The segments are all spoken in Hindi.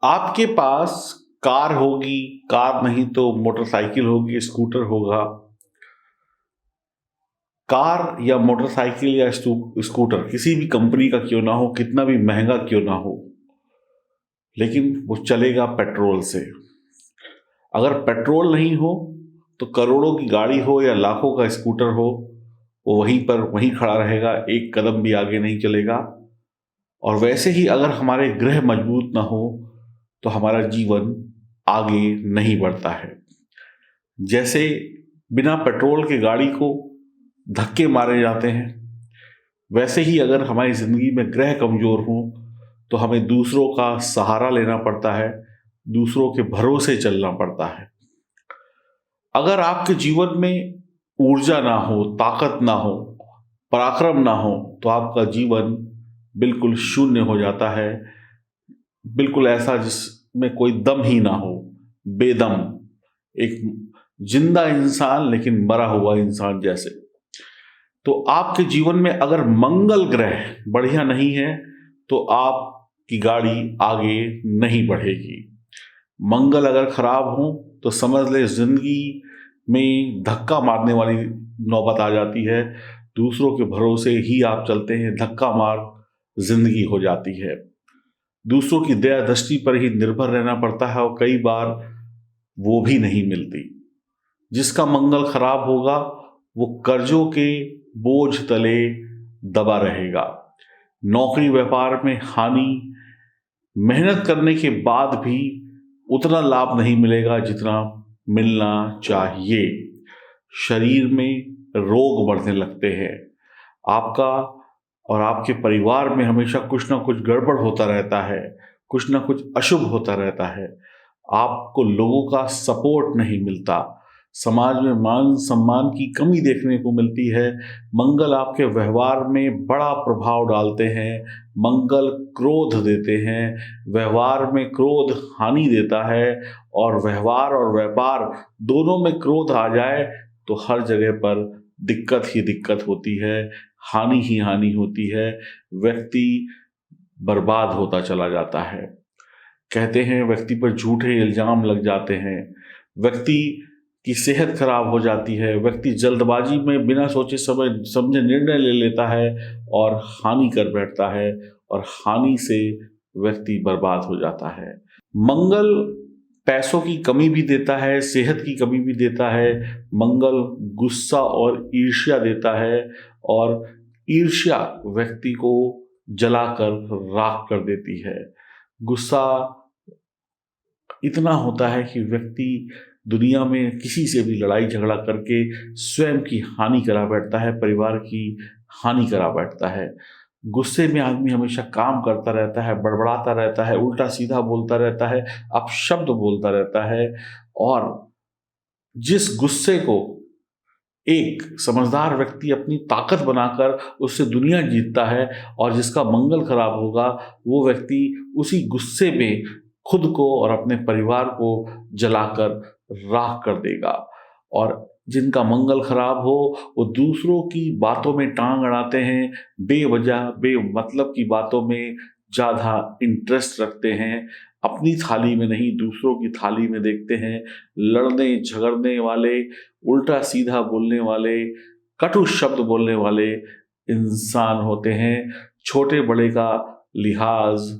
आपके पास कार होगी, कार नहीं तो मोटरसाइकिल होगी, स्कूटर होगा। कार या मोटरसाइकिल या स्कूटर किसी भी कंपनी का क्यों ना हो, कितना भी महंगा क्यों ना हो, लेकिन वो चलेगा पेट्रोल से। अगर पेट्रोल नहीं हो तो करोड़ों की गाड़ी हो या लाखों का स्कूटर हो, वो वहीं पर वहीं खड़ा रहेगा, एक कदम भी आगे नहीं चलेगा। और वैसे ही अगर हमारे ग्रह मजबूत ना हो तो हमारा जीवन आगे नहीं बढ़ता है। जैसे बिना पेट्रोल के गाड़ी को धक्के मारे जाते हैं, वैसे ही अगर हमारी जिंदगी में ग्रह कमजोर हो तो हमें दूसरों का सहारा लेना पड़ता है, दूसरों के भरोसे चलना पड़ता है। अगर आपके जीवन में ऊर्जा ना हो, ताकत ना हो, पराक्रम ना हो, तो आपका जीवन बिल्कुल शून्य हो जाता है। बिल्कुल ऐसा जिसमें कोई दम ही ना हो, बेदम, एक जिंदा इंसान लेकिन मरा हुआ इंसान जैसे। तो आपके जीवन में अगर मंगल ग्रह बढ़िया नहीं है तो आपकी गाड़ी आगे नहीं बढ़ेगी। मंगल अगर खराब हो तो समझ ले जिंदगी में धक्का मारने वाली नौबत आ जाती है। दूसरों के भरोसे ही आप चलते हैं, धक्का मार जिंदगी हो जाती है। दूसरों की दया दृष्टि पर ही निर्भर रहना पड़ता है और कई बार वो भी नहीं मिलती। जिसका मंगल खराब होगा वो कर्जों के बोझ तले दबा रहेगा। नौकरी व्यापार में हानि, मेहनत करने के बाद भी उतना लाभ नहीं मिलेगा जितना मिलना चाहिए। शरीर में रोग बढ़ने लगते हैं। आपका और आपके परिवार में हमेशा कुछ ना कुछ गड़बड़ होता रहता है, कुछ ना कुछ अशुभ होता रहता है। आपको लोगों का सपोर्ट नहीं मिलता, समाज में मान सम्मान की कमी देखने को मिलती है। मंगल आपके व्यवहार में बड़ा प्रभाव डालते हैं। मंगल क्रोध देते हैं, व्यवहार में क्रोध हानि देता है। और व्यवहार और व्यापार दोनों में क्रोध आ जाए तो हर जगह पर दिक्कत ही दिक्कत होती है, हानि ही हानि होती है। व्यक्ति बर्बाद होता चला जाता है। कहते हैं व्यक्ति पर झूठे इल्जाम लग जाते हैं, व्यक्ति की सेहत खराब हो जाती है, व्यक्ति जल्दबाजी में बिना सोचे समझे निर्णय ले लेता है और हानि कर बैठता है, और हानि से व्यक्ति बर्बाद हो जाता है। मंगल पैसों की कमी भी देता है, सेहत की कमी भी देता है। मंगल गुस्सा और ईर्ष्या देता है, और ईर्ष्या व्यक्ति को जलाकर राख कर देती है। गुस्सा इतना होता है कि व्यक्ति दुनिया में किसी से भी लड़ाई झगड़ा करके स्वयं की हानि करा बैठता है, परिवार की हानि करा बैठता है। गुस्से में आदमी हमेशा काम करता रहता है, बड़बड़ाता रहता है, उल्टा सीधा बोलता रहता है, अपशब्द बोलता रहता है। और जिस गुस्से को एक समझदार व्यक्ति अपनी ताकत बनाकर उससे दुनिया जीतता है, और जिसका मंगल खराब होगा वो व्यक्ति उसी गुस्से में खुद को और अपने परिवार को जलाकर राख कर देगा। और जिनका मंगल खराब हो वो दूसरों की बातों में टांग अड़ाते हैं, बेवजह बेमतलब की बातों में ज़्यादा इंटरेस्ट रखते हैं, अपनी थाली में नहीं दूसरों की थाली में देखते हैं। लड़ने झगड़ने वाले, उल्टा सीधा बोलने वाले, कटु शब्द बोलने वाले इंसान होते हैं। छोटे बड़े का लिहाज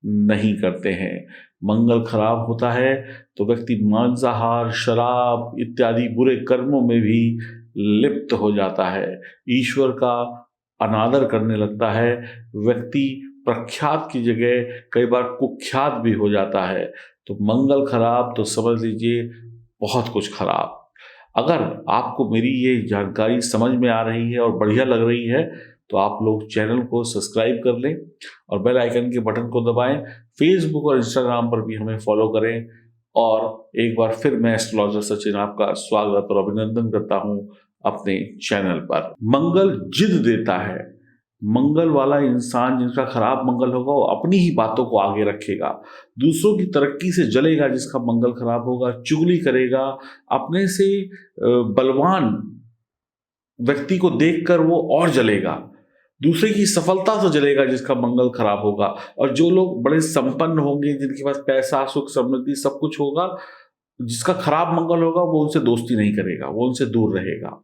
नहीं करते हैं। मंगल खराब होता है तो व्यक्ति मांसाहार, शराब इत्यादि बुरे कर्मों में भी लिप्त हो जाता है, ईश्वर का अनादर करने लगता है। व्यक्ति प्रख्यात की जगह कई बार कुख्यात भी हो जाता है। तो मंगल खराब तो समझ लीजिए बहुत कुछ खराब। अगर आपको मेरी ये जानकारी समझ में आ रही है और बढ़िया लग रही है तो आप लोग चैनल को सब्सक्राइब कर लें और बेल आइकन के बटन को दबाएं। फेसबुक और इंस्टाग्राम पर भी हमें फॉलो करें। और एक बार फिर मैं एस्ट्रोलॉजर सचिन आपका स्वागत और अभिनंदन करता हूं अपने चैनल पर। मंगल जिद देता है। मंगल वाला इंसान जिनका खराब मंगल होगा वो अपनी ही बातों को आगे रखेगा, दूसरों की तरक्की से जलेगा। जिसका मंगल खराब होगा चुगली करेगा, अपने से बलवान व्यक्ति को देखकर वो और जलेगा। दूसरे की सफलता से जलेगा जिसका मंगल खराब होगा। और जो लोग बड़े संपन्न होंगे, जिनके पास पैसा, सुख, समृद्धि सब कुछ होगा, जिसका खराब मंगल होगा वो उनसे दोस्ती नहीं करेगा, वो उनसे दूर रहेगा।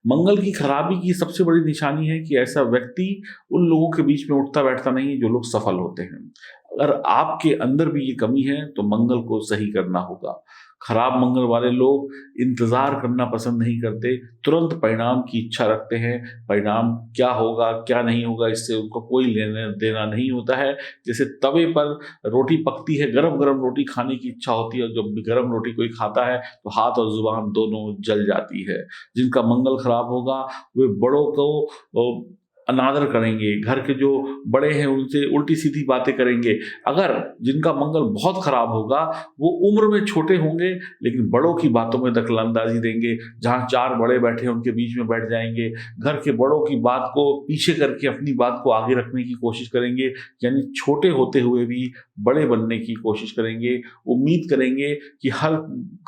मंगल की खराबी की सबसे बड़ी निशानी है कि ऐसा व्यक्ति उन लोगों के बीच में उठता बैठता नहीं है जो लोग सफल होते हैं। अगर आपके अंदर भी ये कमी है तो मंगल को सही करना होगा। खराब मंगल वाले लोग इंतजार करना पसंद नहीं करते, तुरंत परिणाम की इच्छा रखते हैं। परिणाम क्या होगा क्या नहीं होगा इससे उनको कोई लेना देना नहीं होता है। जैसे तवे पर रोटी पकती है, गरम गरम रोटी खाने की इच्छा होती है, और जब गरम रोटी कोई खाता है तो हाथ और जुबान दोनों जल जाती है। जिनका मंगल खराब होगा वे बड़ों को अनादर करेंगे, घर के जो बड़े हैं उनसे उल्टी सीधी बातें करेंगे। अगर जिनका मंगल बहुत खराब होगा वो उम्र में छोटे होंगे लेकिन बड़ों की बातों में दखलंदाजी देंगे। जहां 4 बड़े बैठे हैं उनके बीच में बैठ जाएंगे, घर के बड़ों की बात को पीछे करके अपनी बात को आगे रखने की कोशिश करेंगे। यानी छोटे होते हुए भी बड़े बनने की कोशिश करेंगे। उम्मीद करेंगे कि हर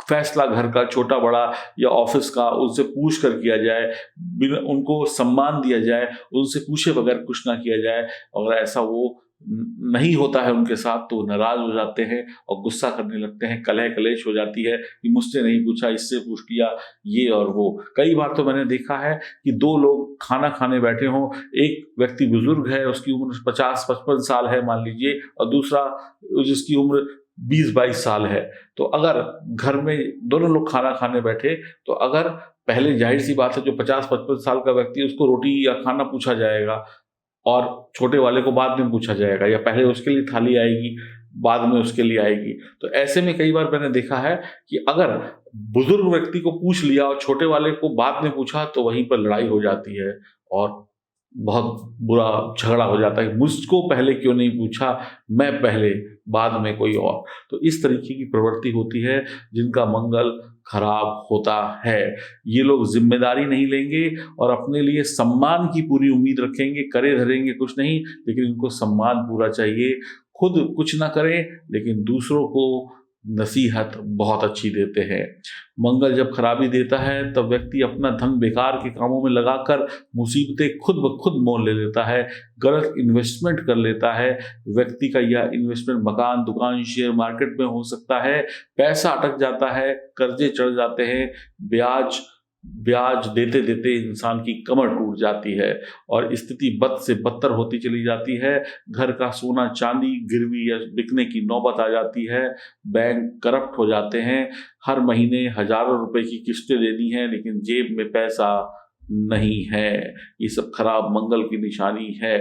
फैसला घर का, छोटा बड़ा या ऑफिस का, उनसे पूछ कर किया जाए, उनको सम्मान दिया जाए, उनसे पूछे बगैर कुछ ना किया जाए। और ऐसा वो नहीं होता है उनके साथ तो नाराज हो जाते हैं और गुस्सा करने लगते हैं, कलह कलेश हो जाती है कि मुझसे नहीं पूछा, इससे पूछ लिया, ये और वो। कई बार तो मैंने देखा है कि 2 लोग खाना खाने बैठे हों, एक व्यक्ति बुजुर्ग है, उसकी उम्र 50-55 साल है मान लीजिए, और दूसरा जिसकी उम्र 20-22 साल है। तो अगर घर में दोनों लोग खाना खाने बैठे तो अगर पहले जाहिर सी बात है जो 50-55 साल का व्यक्ति है उसको रोटी या खाना पूछा जाएगा और छोटे वाले को बाद में पूछा जाएगा, या पहले उसके लिए थाली आएगी बाद में उसके लिए आएगी। तो ऐसे में कई बार मैंने देखा है कि अगर बुजुर्ग व्यक्ति को पूछ लिया और छोटे वाले को बाद में पूछा तो वहीं पर लड़ाई हो जाती है और बहुत बुरा झगड़ा हो जाता है। मुझको पहले क्यों नहीं पूछा, मैं पहले बाद में कोई और। तो इस तरीके की प्रवृत्ति होती है जिनका मंगल खराब होता है। ये लोग जिम्मेदारी नहीं लेंगे और अपने लिए सम्मान की पूरी उम्मीद रखेंगे, करे धरेंगे कुछ नहीं, लेकिन इनको सम्मान पूरा चाहिए। खुद कुछ ना करें लेकिन दूसरों को नसीहत बहुत अच्छी देते हैं। मंगल जब खराबी देता है तब व्यक्ति अपना धन बेकार के कामों में लगाकर मुसीबतें खुद ब खुद मोल ले लेता है, गलत इन्वेस्टमेंट कर लेता है। व्यक्ति का यह इन्वेस्टमेंट मकान, दुकान, शेयर मार्केट में हो सकता है। पैसा अटक जाता है, कर्जे चढ़ जाते हैं, ब्याज ब्याज देते देते इंसान की कमर टूट जाती है और स्थिति बद से बदतर होती चली जाती है। घर का सोना चांदी गिरवी या बिकने की नौबत आ जाती है। बैंक करप्ट हो जाते हैं। हर महीने हजारों रुपए की किस्तें देनी है लेकिन जेब में पैसा नहीं है। ये सब खराब मंगल की निशानी है।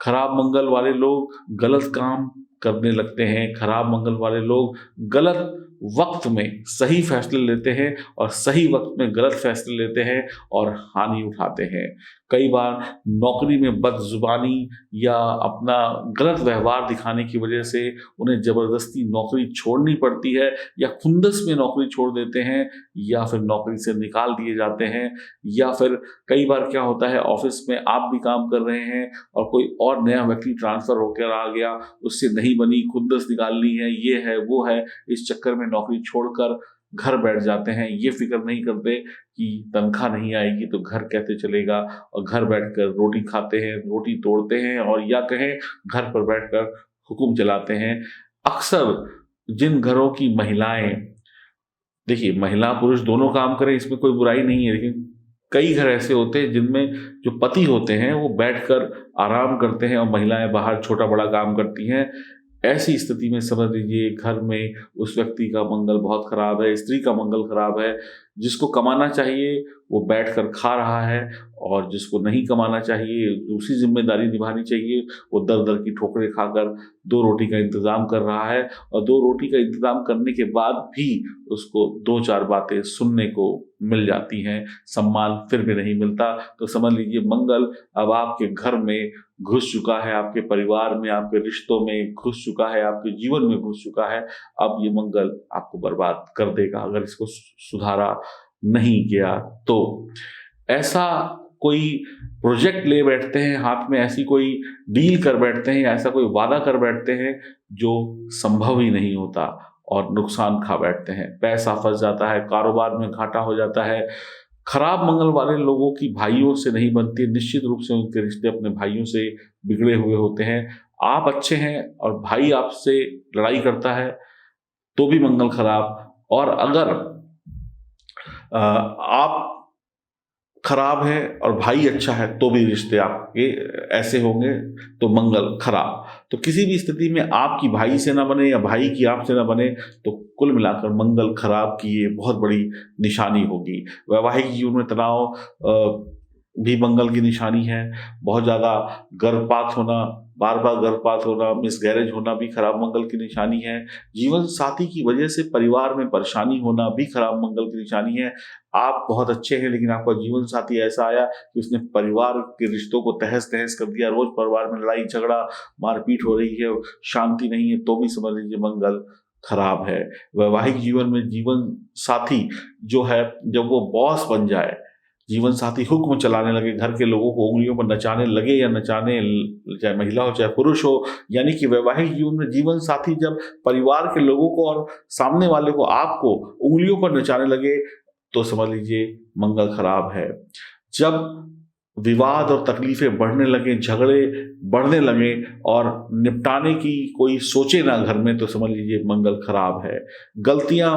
खराब मंगल वाले लोग गलत काम करने लगते हैं। खराब मंगल वाले लोग गलत वक्त में सही फैसले लेते हैं और सही वक्त में गलत फैसले लेते हैं और हानि उठाते हैं। कई बार नौकरी में बदजुबानी या अपना गलत व्यवहार दिखाने की वजह से उन्हें जबरदस्ती नौकरी छोड़नी पड़ती है, या खुंदस में नौकरी छोड़ देते हैं, या फिर नौकरी से निकाल दिए जाते हैं। या फिर कई बार क्या होता है, ऑफिस में आप भी काम कर रहे हैं और कोई और नया व्यक्ति ट्रांसफर होकर आ गया, उससे नहीं बनी, खुंदस निकालनी है, ये है वो है, इस चक्कर में नौकरी छोड़कर घर बैठ जाते हैं। ये फिक्र नहीं करते कि तनख्वाह नहीं आएगी तो घर कैसे चलेगा, और घर बैठकर रोटी खाते हैं, रोटी तोड़ते हैं, और या कहें घर पर बैठकर हुक्म चलाते हैं। अक्सर जिन घरों की महिलाएं, देखिए महिला पुरुष दोनों काम करें इसमें कोई बुराई नहीं है, लेकिन कई घर ऐसे होते हैं जिनमें जो पति होते हैं वो बैठकर आराम करते हैं और महिलाएं बाहर छोटा बड़ा काम करती हैं। ऐसी स्थिति में समझ लीजिए घर में उस व्यक्ति का मंगल बहुत खराब है, स्त्री का मंगल खराब है। जिसको कमाना चाहिए वो बैठकर खा रहा है, और जिसको नहीं कमाना चाहिए, दूसरी जिम्मेदारी निभानी चाहिए, वो दर दर की ठोकरें खाकर 2 रोटी का इंतजाम कर रहा है। और 2 रोटी का इंतजाम करने के बाद भी उसको 2-4 बातें सुनने को मिल जाती हैं, सम्मान फिर भी नहीं मिलता। तो समझ लीजिए मंगल अब आपके घर में घुस चुका है, आपके परिवार में, आपके रिश्तों में घुस चुका है, आपके जीवन में घुस चुका है। अब ये मंगल आपको बर्बाद कर देगा अगर इसको सुधारा नहीं किया तो। ऐसा कोई प्रोजेक्ट ले बैठते हैं हाथ में, ऐसी कोई डील कर बैठते हैं, ऐसा कोई वादा कर बैठते हैं जो संभव ही नहीं होता और नुकसान खा बैठते हैं। पैसा फंस जाता है, कारोबार में घाटा हो जाता है, खराब मंगल वाले लोगों की भाइयों से नहीं बनती, निश्चित रूप से उनके रिश्ते अपने भाइयों से बिगड़े हुए होते हैं। आप अच्छे हैं और भाई आपसे लड़ाई करता है तो भी मंगल खराब, और अगर आप खराब है और भाई अच्छा है तो भी रिश्ते आपके ऐसे होंगे, तो मंगल खराब। तो किसी भी स्थिति में आपकी भाई से ना बने या भाई की आपसे ना बने, तो कुल मिलाकर मंगल खराब की ये बहुत बड़ी निशानी होगी। वैवाहिक जीवन में तनाव भी मंगल की निशानी है। बहुत ज़्यादा गर्भपात होना, बार बार गर्भपात होना, मिसगैरेज होना भी खराब मंगल की निशानी है। जीवन साथी की वजह से परिवार में परेशानी होना भी खराब मंगल की निशानी है। आप बहुत अच्छे हैं लेकिन आपका जीवन साथी ऐसा आया कि उसने परिवार के रिश्तों को तहस नहस कर दिया, रोज परिवार में लड़ाई झगड़ा मारपीट हो रही है, शांति नहीं है, तो भी समझ लीजिए मंगल खराब है। वैवाहिक जीवन में जीवन साथी जो है, जब वो बॉस बन जाए, जीवन साथी हुक्म चलाने लगे, घर के लोगों को उंगलियों पर नचाने लगे, या नचाने, चाहे महिला हो चाहे पुरुष हो, यानी कि वैवाहिक जीवन में जीवन साथी जब परिवार के लोगों को और सामने वाले को, आपको उंगलियों पर नचाने लगे, तो समझ लीजिए मंगल खराब है। जब विवाद और तकलीफें बढ़ने लगे, झगड़े बढ़ने लगे और निपटाने की कोई सोचे ना घर में, तो समझ लीजिए मंगल खराब है। गलतियां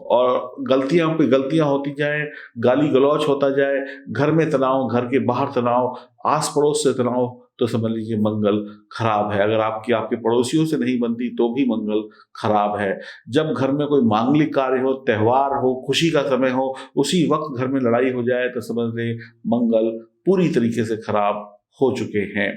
और गलतियां पे गलतियां होती जाए, गाली गलौज होता जाए, घर में तनाव, घर के बाहर तनाव, आस पड़ोस से तनाव, तो समझ लीजिए मंगल खराब है। अगर आपकी आपके पड़ोसियों से नहीं बनती तो भी मंगल खराब है। जब घर में कोई मांगलिक कार्य हो, त्यौहार हो, खुशी का समय हो, उसी वक्त घर में लड़ाई हो जाए, तो समझ लें मंगल पूरी तरीके से खराब हो चुके हैं।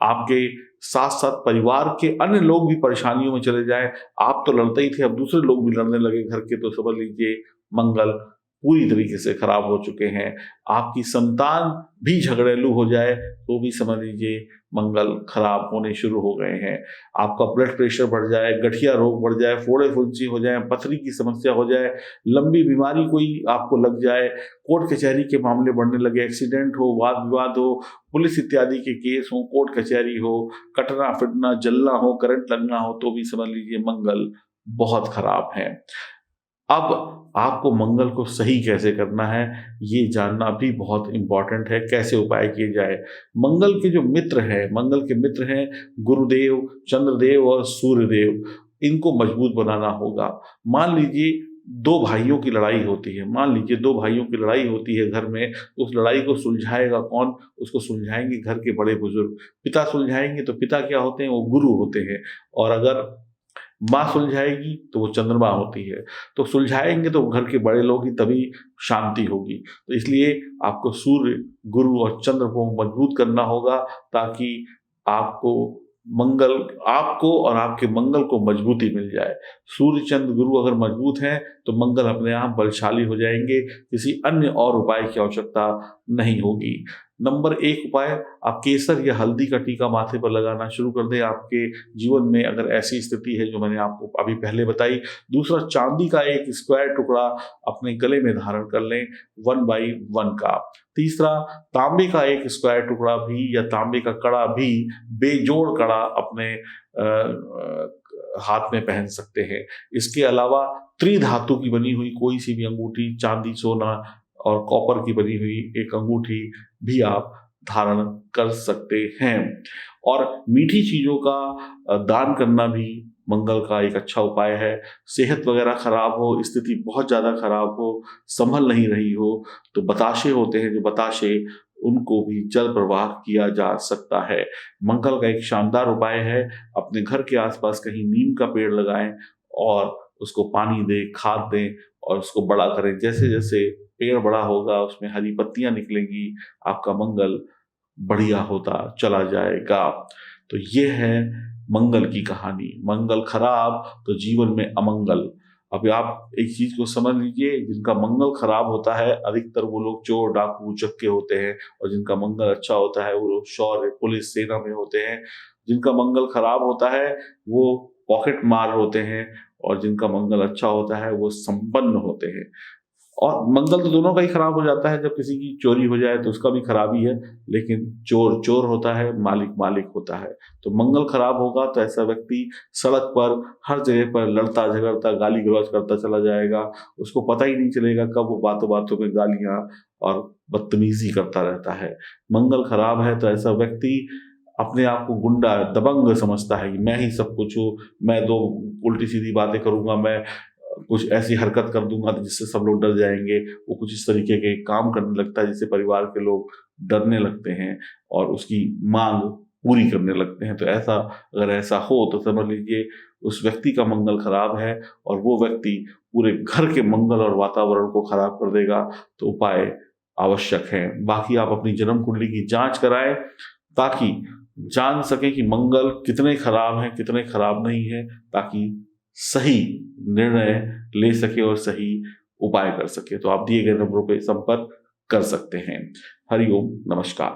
आपके साथ साथ परिवार के अन्य लोग भी परेशानियों में चले जाएं, आप तो लड़ते ही थे, अब दूसरे लोग भी लड़ने लगे घर के, तो समझ लीजिए मंगल पूरी तरीके से खराब हो चुके हैं। आपकी संतान भी झगड़ेलू हो जाए तो भी समझ लीजिए मंगल खराब होने शुरू हो गए हैं। आपका ब्लड प्रेशर बढ़ जाए, गठिया रोग बढ़ जाए, फोड़े फुंसी हो जाए, पथरी की समस्या हो जाए, लंबी बीमारी कोई आपको लग जाए, कोर्ट कचहरी के मामले बढ़ने लगे, एक्सीडेंट हो, वाद विवाद हो, पुलिस इत्यादि के केस हो, कोर्ट कचहरी हो, कटना फिटना, जलना हो, करंट लगना हो, तो भी समझ लीजिए मंगल बहुत खराब है। अब आपको मंगल को सही कैसे करना है, ये जानना भी बहुत इंपॉर्टेंट है। कैसे उपाय किए जाए? मंगल के जो मित्र हैं, मंगल के मित्र हैं गुरुदेव, चंद्रदेव और सूर्यदेव, इनको मजबूत बनाना होगा। मान लीजिए दो भाइयों की लड़ाई होती है, मान लीजिए दो भाइयों की लड़ाई होती है घर में, तो उस लड़ाई को सुलझाएगा कौन? उसको सुलझाएंगे घर के बड़े बुजुर्ग। पिता सुलझाएंगे तो पिता क्या होते हैं? वो गुरु होते हैं। और अगर माँ सुलझाएगी तो वो चंद्रमा होती है। तो सुलझाएंगे तो घर के बड़े लोग ही, तभी शांति होगी। तो इसलिए आपको सूर्य, गुरु और चंद्र को मजबूत करना होगा, ताकि आपको आपको और आपके मंगल को मजबूती मिल जाए। सूर्य चंद्र गुरु अगर मजबूत हैं तो मंगल अपने आप बलशाली हो जाएंगे, किसी अन्य और उपाय की आवश्यकता नहीं होगी। नंबर 1 उपाय, आप केसर या हल्दी का टीका माथे पर लगाना शुरू कर दें आपके जीवन में, अगर ऐसी स्थिति है जो मैंने आपको अभी पहले बताई। दूसरा, चांदी का एक स्क्वायर टुकड़ा अपने गले में धारण कर लें, 1/1 का। तीसरा, तांबे का एक स्क्वायर टुकड़ा भी या तांबे का कड़ा भी, बेजोड़ कड़ा अपने हाथ में पहन सकते हैं। इसके अलावा त्रिधातु की बनी हुई कोई सी भी अंगूठी, चांदी, सोना और कॉपर की बनी हुई एक अंगूठी भी आप धारण कर सकते हैं। और मीठी चीजों का दान करना भी मंगल का एक अच्छा उपाय है। सेहत वगैरह खराब हो, स्थिति बहुत ज्यादा खराब हो, संभल नहीं रही हो, तो बताशे होते हैं जो बताशे, उनको भी जल प्रवाह किया जा सकता है। मंगल का एक शानदार उपाय है, अपने घर के आसपास कहीं नीम का पेड़ लगाएं और उसको पानी दें, खाद दें और उसको बड़ा करें। जैसे जैसे पेड़ बड़ा होगा, उसमें हरी पत्तियां निकलेंगी, आपका मंगल बढ़िया होता चला जाएगा। तो ये है मंगल की कहानी। मंगल खराब तो जीवन में अमंगल। अब आप एक चीज को समझ लीजिए, जिनका मंगल खराब होता है अधिकतर वो लोग चोर, डाकू, उचक्के होते हैं, और जिनका मंगल अच्छा होता है वो लोग शौर्य, पुलिस, सेना में होते हैं। जिनका मंगल खराब होता है वो पॉकेट मार होते हैं, और जिनका मंगल अच्छा होता है वो संपन्न होते हैं। और मंगल तो दोनों का ही खराब हो जाता है, जब किसी की चोरी हो जाए तो उसका भी खराब ही है, लेकिन चोर चोर होता है, मालिक मालिक होता है। तो मंगल खराब होगा तो ऐसा व्यक्ति सड़क पर हर जगह पर लड़ता झगड़ता गाली गलौज करता चला जाएगा, उसको पता ही नहीं चलेगा कब वो बातों बातों में गालियां और बदतमीजी करता रहता है। मंगल खराब है तो ऐसा व्यक्ति अपने आप को गुंडा दबंग समझता है कि मैं ही सब कुछ हूँ, मैं दो उल्टी सीधी बातें करूंगा, मैं कुछ ऐसी हरकत कर दूंगा जिससे सब लोग डर जाएंगे। वो कुछ इस तरीके के काम करने लगता है जिससे परिवार के लोग डरने लगते हैं और उसकी मांग पूरी करने लगते हैं। तो ऐसा अगर ऐसा हो तो समझ लीजिए उस व्यक्ति का मंगल खराब है और वो व्यक्ति पूरे घर के मंगल और वातावरण को खराब कर देगा। तो उपाय आवश्यक है। बाकी आप अपनी जन्म कुंडली की जांच कराएं ताकि जान सकें कि मंगल कितने खराब हैं कितने खराब नहीं है, ताकि सही निर्णय ले सके और सही उपाय कर सके। तो आप दिए गए नंबरों पर संपर्क कर सकते हैं। हरिओम, नमस्कार।